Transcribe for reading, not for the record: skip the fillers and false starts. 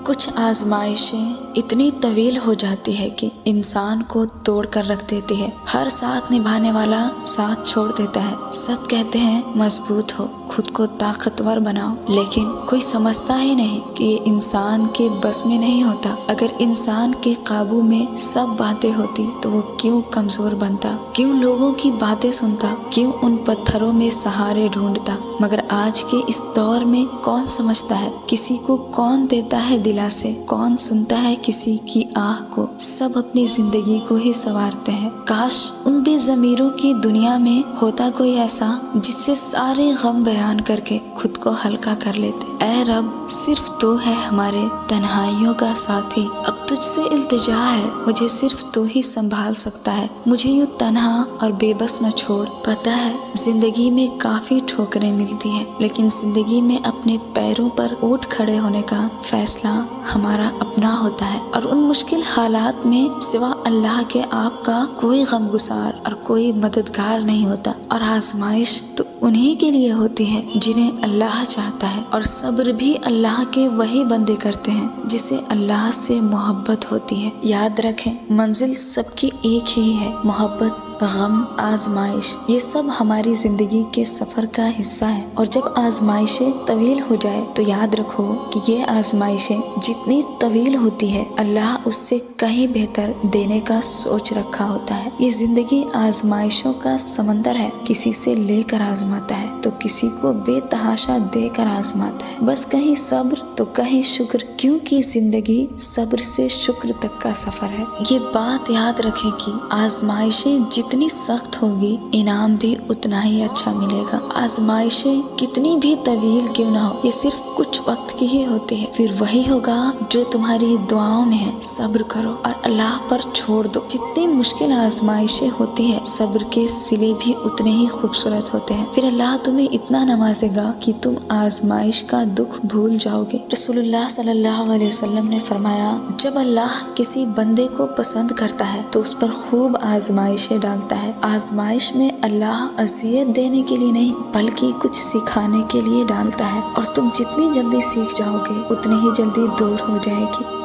कुछ आजमाइशें इतनी तवील हो जाती है कि इंसान को तोड़ कर रख देती है। हर साथ निभाने वाला साथ छोड़ देता है। सब कहते हैं मजबूत हो, खुद को ताकतवर बनाओ, लेकिन कोई समझता ही नहीं कि ये इंसान के बस में नहीं होता। अगर इंसान के काबू में सब बातें होती तो वो क्यों कमजोर बनता, क्यों लोगों की बातें सुनता, क्यों उन पत्थरों में सहारे ढूंढता। मगर आज के इस दौर में कौन समझता है, किसी को कौन देता है दिलासे, कौन सुनता है किसी की आह को। सब अपनी जिंदगी को ही संवारते हैं। काश उन बेज़मीरों की दुनिया में होता कोई ऐसा जिससे सारे गम बयान करके खुद को हल्का कर लेते। ऐ रब, सिर्फ तू है हमारे तन्हाइयों का साथी। अब तुझसे इल्तिजा है, मुझे सिर्फ तू ही संभाल सकता है। मुझे यूं तन्हा और बेबस न छोड़। पता है जिंदगी में काफी ठोकरें मिलती हैं, लेकिन जिंदगी में अपने पैरों पर उठ खड़े होने का फैसला हमारा अपना होता है। और उन मुश्किल हालात में सिवा अल्लाह के आपका कोई गमगुसार और कोई मददगार नहीं होता। और आजमाइश तो उन्हीं के लिए होती है जिन्हें अल्लाह चाहता है। और सब्र भी अल्लाह के वही बंदे करते हैं जिसे अल्लाह से मोहब्बत होती है। याद रखें, मंजिल सबकी एक ही है, मोहब्बत, गम, आजमाइश, ये सब हमारी जिंदगी के सफर का हिस्सा है। और जब आजमाइशें तवील हो जाए तो याद रखो कि ये आजमाइशें जितनी तवील होती है, अल्लाह उससे कहीं बेहतर देने का सोच रखा होता है। ये जिंदगी आजमाइशों का समंदर है। किसी से लेकर आजमाता है तो किसी को बेतहाशा देकर आजमाता है। बस कहीं सब्र तो कहीं शुक्र, क्योंकि जिंदगी सब्र से शुक्र तक का सफर है। ये बात याद रखें कि आजमाइशें जितनी सख्त होगी, इनाम भी उतना ही अच्छा मिलेगा। आजमाइशें कितनी भी तवील क्यों ना हो, ये सिर्फ कुछ वक्त की ही होती है। फिर वही होगा जो तुम्हारी दुआओं में है। सब्र करो और अल्लाह पर छोड़ दो। जितनी मुश्किल आजमाइशें होती है, सब्र के सिले भी उतने ही खूबसूरत होते हैं। फिर अल्लाह तुम्हें इतना नवाजेगा कि तुम आजमाइश का दुख भूल जाओगे। रसूलुल्लाह सल्लल्लाहु अलैहि वसल्लम ने फरमाया, जब अल्लाह किसी बंदे को पसंद करता है तो उस पर खूब आजमाइशें डालता है। आजमाइश में अल्लाह अज़ियत देने के लिए नहीं बल्कि कुछ सिखाने के लिए डालता है। और तुम जितनी जल्दी सीख जाओगे उतनी ही जल्दी दूर हो जाएगी।